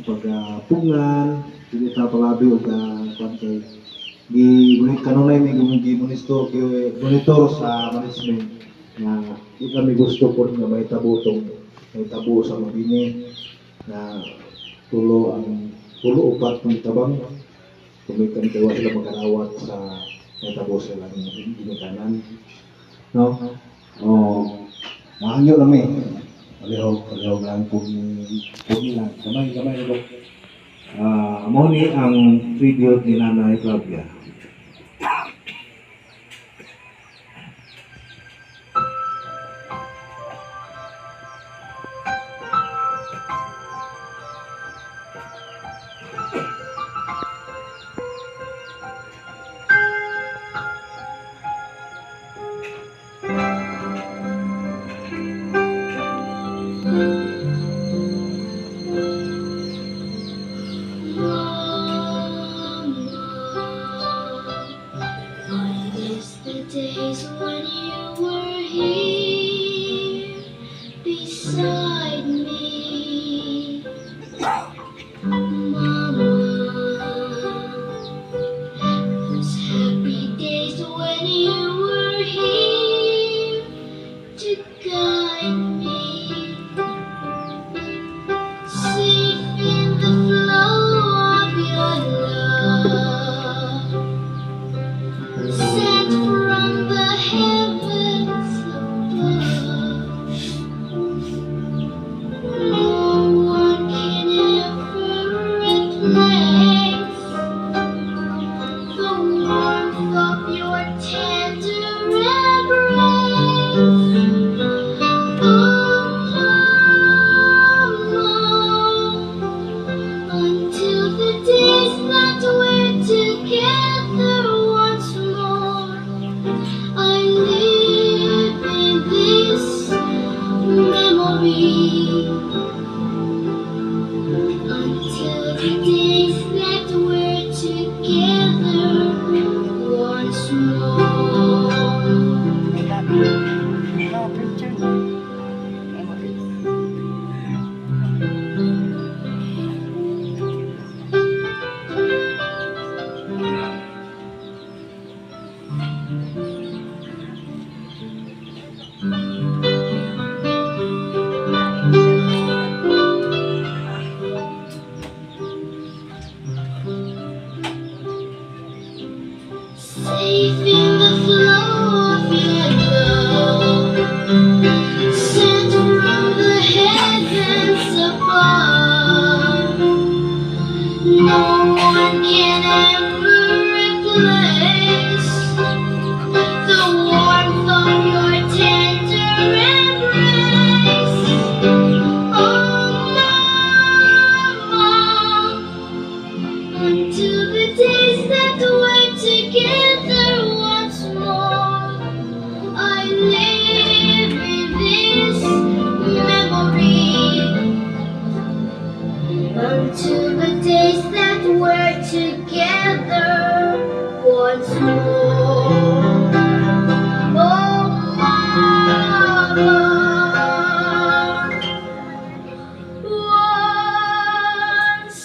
pagpungan, hindi ta palabi o kay gigunit kanunay ni monitor sa management na di kami gusto po nga may tabo sa mabini na tulo upat ng tabang kumikan kayo sila magkarawat sa may tabo sila ng ginikanan, no? Mahangyo lang palihog lang po nila gamay na po. Mo ni ang tribute ni Nanay Flavia. Days when you were here beside me, Mama. Those happy days when you were here to guide me, safe in the flow of your love, sent from the heavens above. No one can ever replace the warmth of your tender embrace. Oh, Mama, until the days that we're together once more, I live in this memory. Until the days that we're together once more. Safe in the flow of your love, sent from the heavens above. No one can ever replace the warmth of your tender embrace. Oh, Mama, until the days that we're together once more, I live in this memory. Until the days that we're together once more. Oh, Mama, once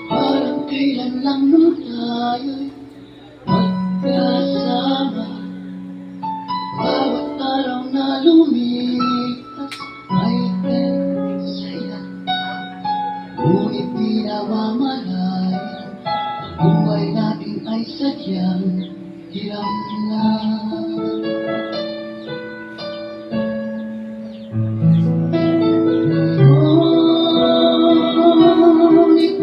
parang kailan lang nung tayo'y magkasama. Bawat araw na lumipas ay saya. Ngunit di namamalayan, buhay natin ay sadyang hiram lang. Ngunit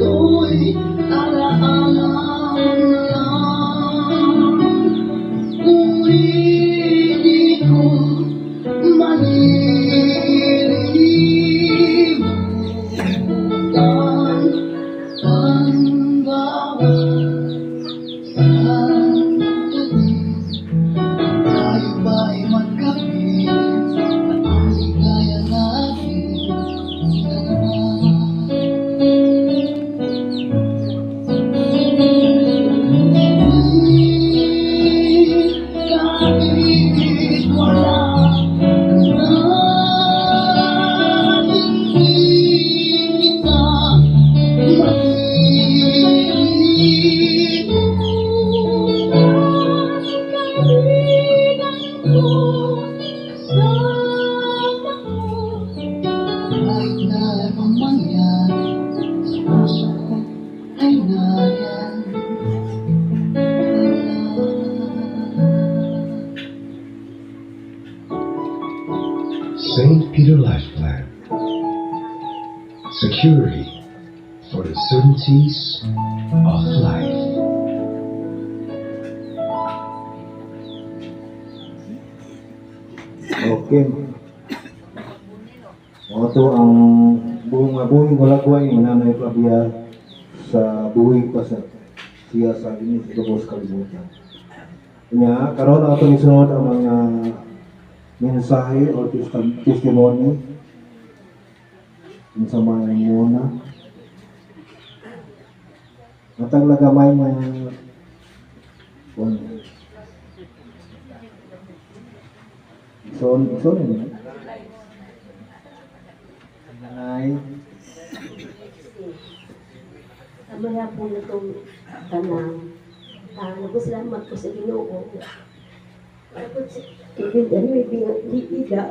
security for the certainties of life. Okay. Mga to ang buhing walagway ni Nanay Flavia sa buhay pa siya sa inis lubos kalibutan. Kanya, karon ang atong isunod ang mga mensahe o testimony sa mga muna. Matang lagamay na so rin. Nanay, Amaya po na itong tanang. Nagusalamat ko sa Ginoo. Tapos, ibigay may ida.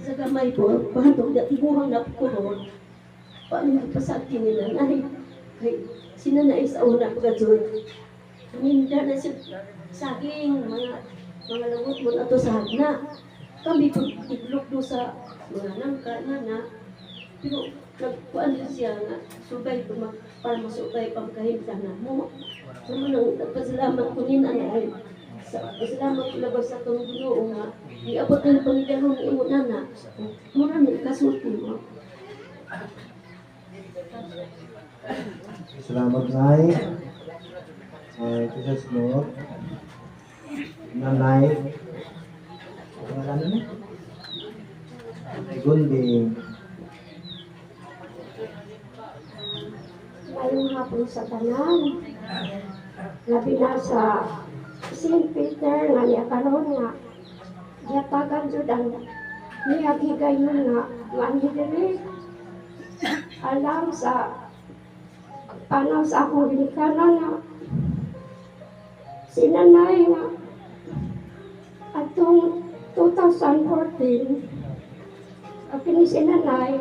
Sa gamay ko, pahandog na tibuhang na po ko. Paano nagpasaki nila? Ay, sinanay sa una pagkajod. Minda na siya saging, mga lagot mo na ito sa hagna. Kami po itlog do sa mga nangka na. Pero nagkuhan din siya nga, subay ko para masubay pagkahimtanan mo. So nang nagpasalamat ko nina na ay pasalamat ko labas sa itong Ginoo nga iabot ng Panginoon ng imo nana. Mura na kasulti mo. salamat Nay. Jesus Lord. Nanay. Pangalan mo? Nanay Gunding. Ngayong hapon sa tanan, labi na sa St. Peter nga niya karon nga yatagan jud ang niya higayon nga manhidiri alam sa panaw sa akong ginikanan nga sinanay nga atong 2014 ang sinanay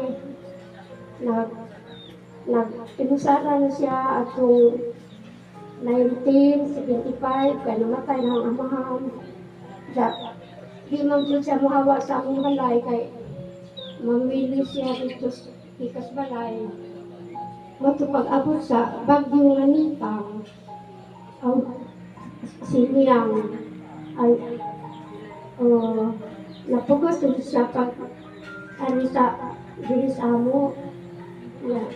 nagpinusaran siya atong 1975 kaya namatay na ang amahan. Di man dyan siya mahawa sa akong balay kay mamili siya dito ikas balay. Matupag-abot sa Bagyong Nanitang ang siniyang ay napugos dito siya pag sa dilis amo. Yeah.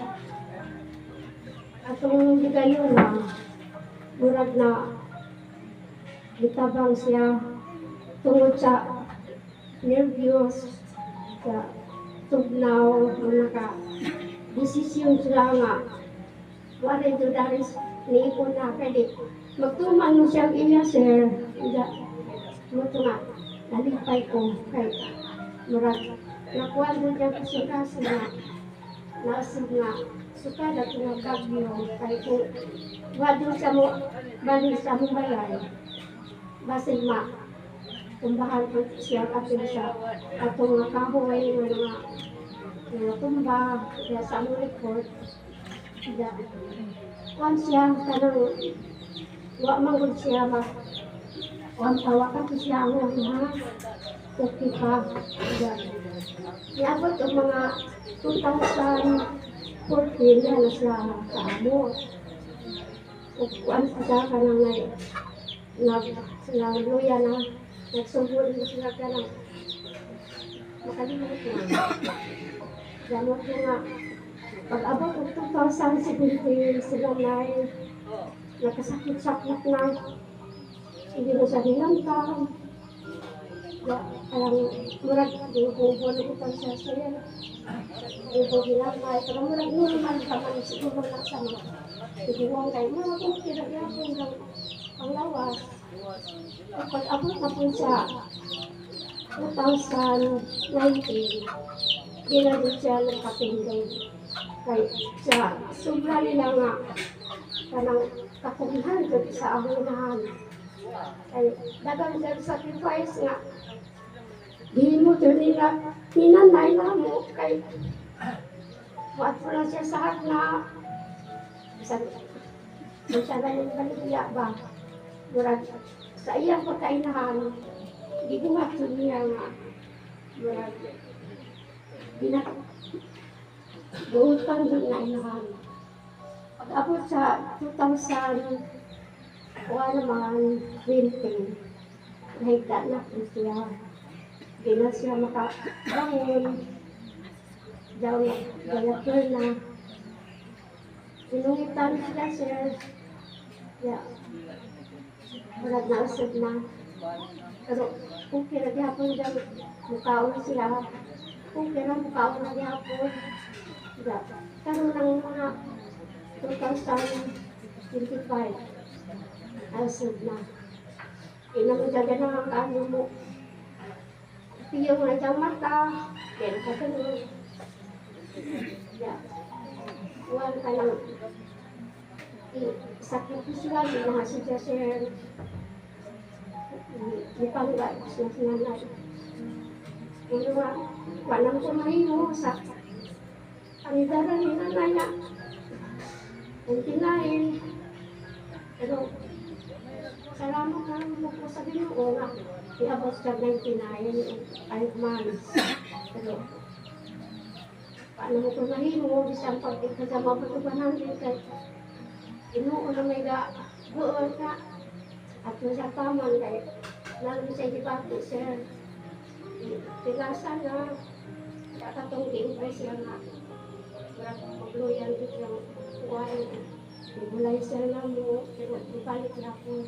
Atong higayon na murag na gitabang siya tungod sa nervyos sa tugnaw naka desisyon sila nga wala ito dahil niipon na kaya magtuman mo siya iya sir mo nga nalipay ko kay murag nakuha mo dyan kasi nga nasib nga suka na itong bagyo kay kung wado sa mo bali sa mong balay basig ma kumbahan po siya kasi sa atong kahoy mga tumba kaya sa among report kuwan siya kanang wa manggod siya kuwan tawa ka siya ang mga okay pa iabot ang mga 2014 na siya sa amo. Kuan siya ka na nagluya na nagsugod na sila ka na makalimut na. Gamot ko nga pag-abot ng 2017 sila na nakasakit-sakit na hindi mo sa hinangkang alam murag bubo na ito siya siya bubo ginamay pero murag normal ka man siguro na sa mga siguro kayo mga kung kinagapon ng panglawas pag abot na po siya 2019 ginagod siya ng katingin kay siya sobra nila nga kanang kakulihan sa ahunahan kay dagang siya sacrifice nga di mo ito ninanay na mo kay buat mo lang siya sa heart na siya na yung baligya ba murag sa iyang pagkainahan gibuhat niya nga murag buutan doon na inahan. Pag-abot sa 2000, wala naman 20, nahigda na po siya. Di na siya makabangon. Daw na, galator na. Sinungitan siya, sir. Ya, wala na usap na. Pero kung kinaghapon dyan, mukhaon siya. Kung mukhaon na gihapon. Ya, karoon ng mga 2025. Asod na. Inamagaga na ang kano mo. Piyong na dyan mata. Kaya katanong. Ya, wala ka lang. Sakit ko sila, nahasya sir. Ipangga siya sinanay. Pero walang kumahiyo sa pangidara ni nanay na. Ang kinain. Pero salamat na mo po sa Ginoo nga. Iabot siya 99 months. Pero paano mo kumahiyo, isang pagkikasama pa ito ba namin kay Ginoo na may buwan ka. At sa taman kay lalo sa dibati sir. Pilasa na kakatungking pa siya nga. Pagluyan ko siyang kuwain. Ibulay siya na mo, pero ibalik na po.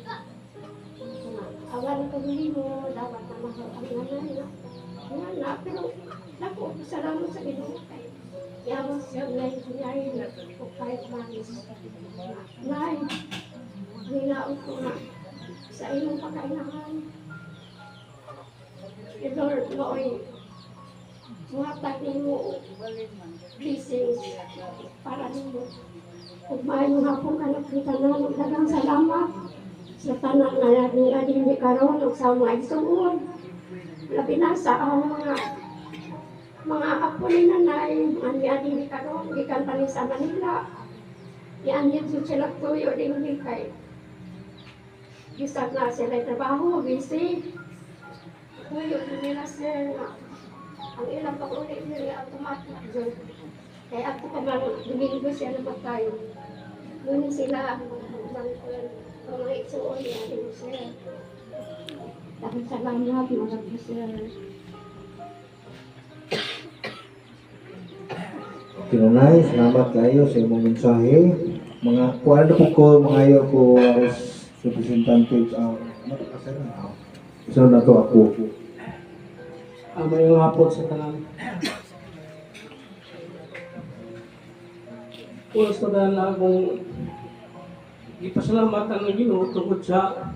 Awan ko mo, dapat na mahal ang nanay na. Nga pero naku, salamat sa Ginoo kay Yamos siya na yung o 5 months. Nay, hinaon ko na sa iyong pagkainahan. Lord, Lord, muhatag mo blessings para nimo. Kung maayo nga po anak ni tanan, dagang salamat sa tanan na adili karon ug sa mga igsuon. Labi na sa ang mga apo ni nanay, ang adili karon gikan pa ni sa Manila. Yan yun sila tuyo din kay gisag na sila trabaho, busy. Tuyo din nila sir na ang ilang pag-ulit nila automatic dyan. Kaya ako pa man, domingo siya na magkayo. Ngunit sila, mga iksuon niya din sir. Dahil salamat, mga sir. Kinanay, salamat kayo sa imong mensahe. Mga kuan po ko, mga ayo ko as representative ano ka sa na? Isa na to ako. Mayong hapon sa tanan. Pulos na dahil akong ipasalamatan ng Ginoo tungkol sa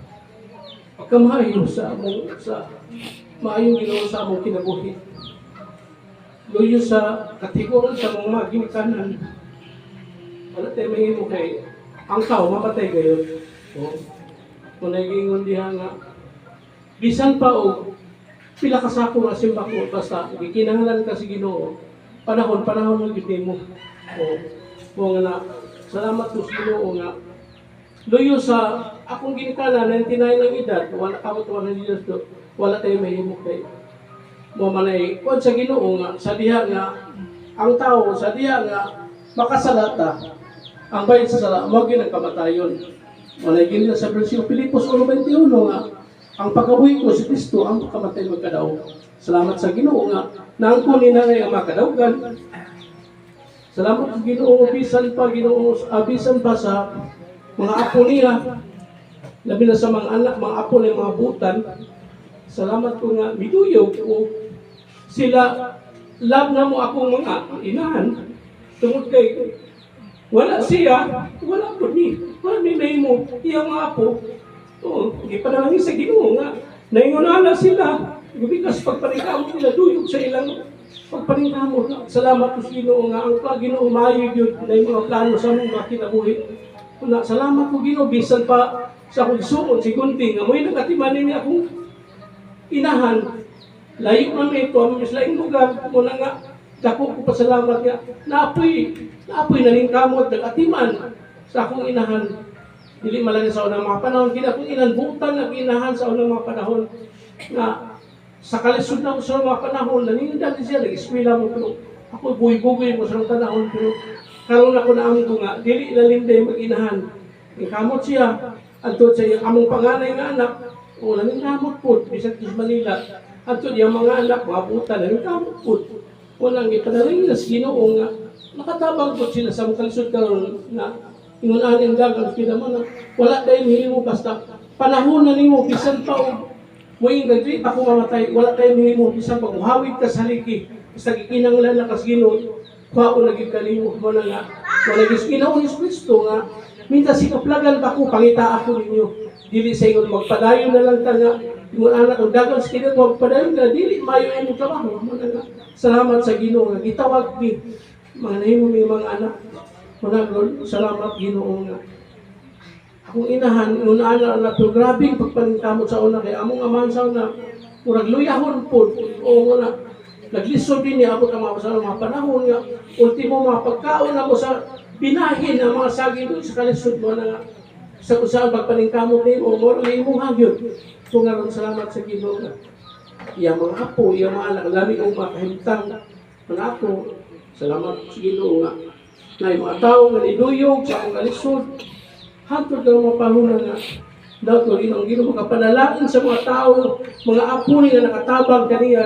pagkamayo sa maayong Ginoo sa among kinabuhi. Luyo sa katiguran sa mga ginikanan. Wala tayo mahimo kay ang tao mamatay gayon. So, kung naging diha nga bisan pa o pila ka sako nga simbako basta gikinahanglan ka sa Ginoo. Panahon mo gid mo. O nga na salamat po sa Ginoo nga luyo sa akong ginikanan 99 ang edad wala kamot wala Dios do wala tayo mahimo kay mo manay kon sa Ginoo nga sa diha nga ang tao sa diha nga makasalata ang bayad sa sala mao gyud ang kamatayon. Walay gini sa bersikulo Filipos 1:21 nga ang pagkabuhi ko si Kristo ang kamatay magkadaog. Salamat sa Ginoo nga naangkon ni nanay ang makadawgan. Salamat sa Ginoo bisan pa sa mga apo niya. Labi na sa mga anak, mga apo ng mga butan. Salamat ko nga miduyog ko sila love na mo akong mga inahan. Tungod kay wala siya, wala po ni. Wala ni mo iyang mga apo. Oo, ipanalangin sa Ginoo nga naingunana sila. Gubigas pagpaningkamot nila duyog sa ilang pagpaningkamot. Salamat po sa Ginoo nga ang Ginoo maayo yun na yung mga plano sa mga kinabuhi. Salamat po Ginoo bisan pa sa akong suon si Gunting nga mo'y nagatimanin niya akong inahan. Layo man ito, ang mas laing lugar mo na nga dako ko pasalamat nga naapoy naningkamot nagatiman sa akong inahan. Dili malagi sa unang mga panahon, kina akong inanbutan na inahan sa unang mga panahon na sa kalisod na sa mga panahon, nanindan siya, nag-eskwela mo, pero Ako buhay-buhay mo sa tanahon, pero karon ako na ko nga, dili lalim day mag-inahan. Kamot siya, antod sa iyang among panganay nga anak, o laming kamot po, bisag kis Manila, antod yung mga anak, mabuta, laming kamot po. Walang ipanaling na Ginoo nga, nakatabang po sila sa mga kalisod karon na ingunahan yung gagang kinama na wala tayong hilimo basta panahon na nimo bisan pa o moing gagri ako mamatay, wala tayong hilimo bisan pa uhawid ka sa haliki, basta gikinanglan na kas Ginoo, kwao naging kanimo mo na nga, wala gis Ginoo Hesus Kristo nga, minta sikaplagan ba ko, pangita ako ninyo. Dili sa ingon, magpadayon na lang ta nga. Yung anak, ang dagang sa magpadayon na, dili mayo yung trabaho. Salamat sa Ginoo nga. Gitawag ni, mga nahimo ni mga anak. Lord, salamat Ginoo nga. Akong inahan, yung anak na ito, grabing pagpaningkamot sa una, kaya among amansaw na, murag luyahon po, o na, naglisod din niya, abot ang mga panahon nga, ultimo mga pagkaon na mo sa binahin ang mga saging doon sa kalisod mo na sa kusaan pagpaningkamot ni mo, mo rin mong hagyod. So nga rin salamat sa Ginoo nga. Iyang mga apo, iyang mga anak, lami kong makahimtang mga apo. Salamat sa Ginoo nga. Na yung mga tao nga niduyog sa akong kalisod, hantod na mga pahunan nga. Dato, Ginoo makapanalangin sa mga tao, mga apo nga nakatabang kaniya.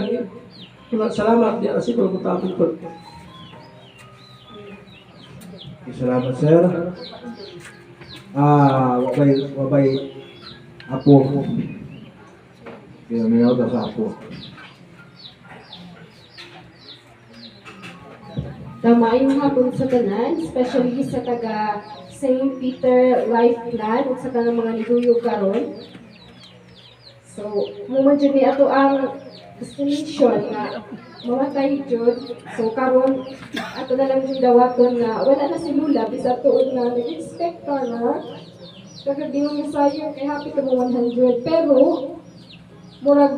Salamat niya kasi kung matapon ko. Salamat, sir. Wabay apo. Kaya may nauta sa apo. Tamayong hapon sa tanan, especially sa taga St. Peter Life Plan ug sa tanang mga niduyog karon. So, mo dyan ni ato ang destination nga mamatay jud. So karon ato na lang yung dawaton nga wala na si Lula bisa tuod nga nag-expect ka na kagadi mo sayo kay happy ka mo 100 pero murag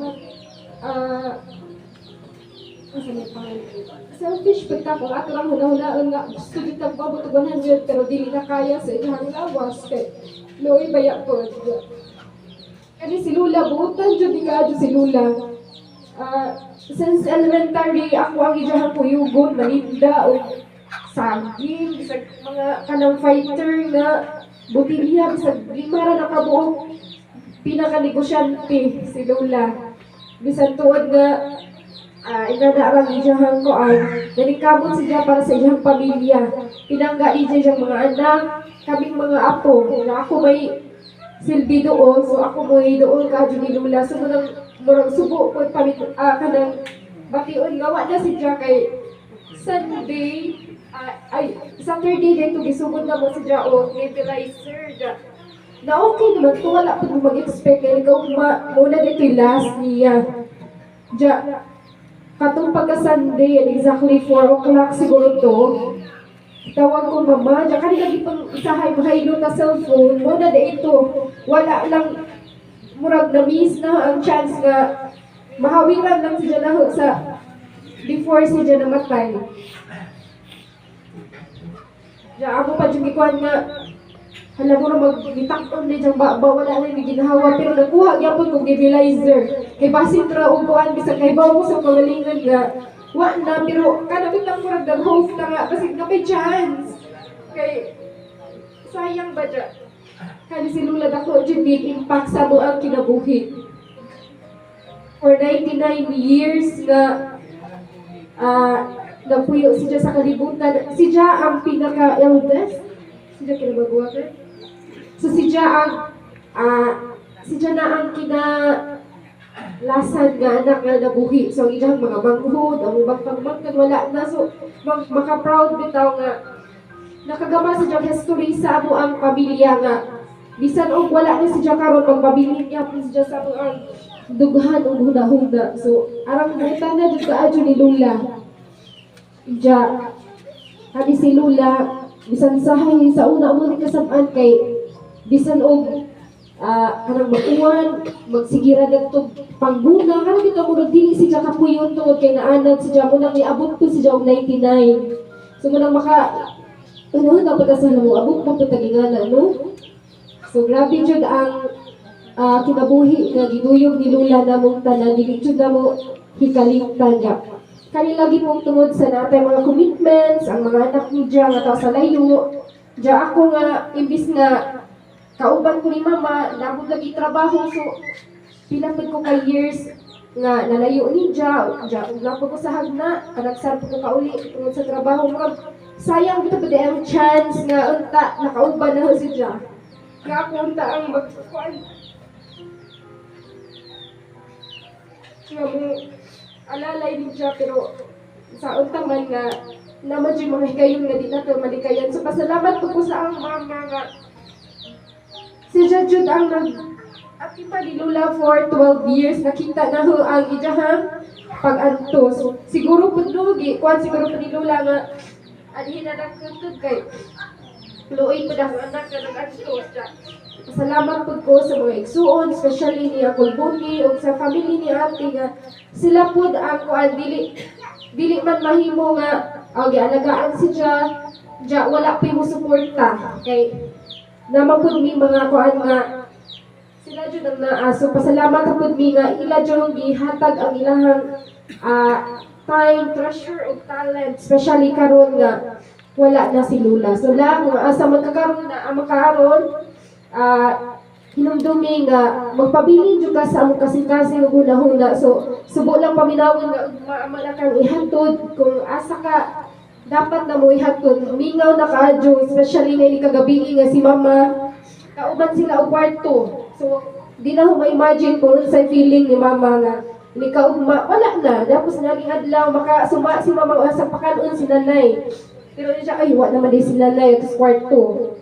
selfish pagka kung ato lang huna-hunaon nga gusto din tagpabot og 100 pero dili na kaya sa ilang lawas kay loy baya po. Kani si Lula buutan jud ka si Lula. Since elementary, ako ang ijahan ko yugon, maninda, o saging, bisag mga kanang fighter nga, butilya, bisag limara na kabuok, pinaka-negosyante si Lola. Bisag tuwad nga, inanaarang ijahan ko ang nanikabot siya para sa iyang pamilya. Pinangga iyang mga anak, kaming mga apo, na ako may silbi doon, so ako may doon ka ni Lola. So murang subo ko kanang bation gawa na si Jack kay Sunday Saturday dito gisugod na mo si Jack o nebulizer na okay naman to wala pa mo mag-expect kay ikaw muna dito yung last niya Jack katong pagka Sunday exactly 4 o'clock siguro to tawag ko mama Jack kanina di pang isahay mahaylo na cellphone muna dito wala lang murag na-miss na ang chance nga mahawiran lang siya na sa before siya namatay. Diya ako pa yung ikuan nga hala mo na mag-gitakon na diyang wala na yung ginahawa pero nakuha gyapon kong nebulizer kay basin tra upuan bisa kay bawo sa pangalingan nga wa na pero kanabit lang murag nag-hope na nga kasi nga may chance kay sayang ba dyan kaya si Lula dako dyan big impact sa mo ang kinabuhi. For 99 years na napuyo siya sa kalibutan. Siya ang pinaka-eldest. Siya kinabaguwagan. So siya na ang kinalasan nga anak nga nabuhi. So ang iyang mga banghod, ang ubang pangmangkan, wala na. So maka-proud bitaw nga nakagama sa diyang history sa amo ang pamilya nga bisan og wala na siya karon magpabilin niya po siya sa ang dughan og huda-huda. So arang butan na jud kaadyo ni Lula. Ja kani si Lula bisan sahay sa una mo ni kasab-an kay bisan og kanang mag-uwan magsigira dagtog pangguna kanang kita mo dili siya kapuyon tungod kay naanad siya mo nang niabot ko siya og 99. So mo nang maka dapat sa mo abot mo pagkagingana no. So grabe jud ang kinabuhi nga giduyog ni Lula namong tanan dili jud namo hikalimtan ja. kanila gipong tungod sa natay mga commitments, ang mga anak ni Dia nga sa layo. Dia ako nga, imbis nga, kauban ko ni mama, nabot lagi trabaho, so pinapit ko kay years nga nalayo ni Dia, nabot ko sa hagna, kanagsar ko kauli tungod sa trabaho. Mga sayang kita ba ang chance nga unta, nakauban na ho si Dia. Nga ako unta ang magkukuan. Nga mo, alalay ni Dia, pero sa unta man nga, naman yung mga higayon nga di na ito malikayan. So, pasalamat ko sa ang mama nga. Si Dia Jud ang ati pa ni Lola for 12 years. Nakita na ho ang ijahang pag-antos. Siguro po lugi, kuhan siguro po ni Lola nga, adihin na nagkuntod kay luoy po na ang anak na nag-antos. Salamat po ko sa mga igsuon, especially ni Akulbuni o sa family ni ate nga sila po ang kuan dili man mahimo nga gialagaan si Dia wala pa mo suporta kay naman po mi mga kuan nga sila jud ang naaso. Pasalamat po mi nga ila jud gihatag ang ilahang time, treasure ug talent, especially karon nga wala na si Lola. So lang asa magkakaroon na ang makaron hinumdumi nga magpabilin jud ka sa among kasing-kasing ug hunahuna. So subo lang paminawon nga maama na kang ihatod kung asa ka dapat na mo ihatod. Mingaw na kaadyo, especially na ni kagabi nga si mama kauban sila og kwarto. So di na ho ma-imagine kung unsay feeling ni mama nga ni kaugma wala na tapos naging adlaw makasuma si mama sa pakanon si nanay. Pero siya ay wa naman di si nanay at kwarto.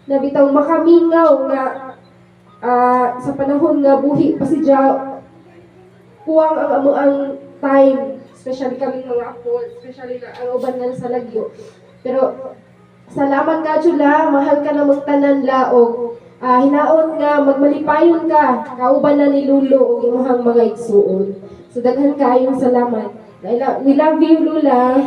Nabitaw makamingaw nga sa panahon nga buhi pa si Dia kuwang ang time, especially kami mga apo, especially na ang uban nga sa lagyo. Pero salamat ka Chula, mahal ka namang tanan laog. Hinaon nga magmalipayon ka, kauban na ni Lulo o imuhang mga igsuon. So daghan kayong salamat. We love you Lula.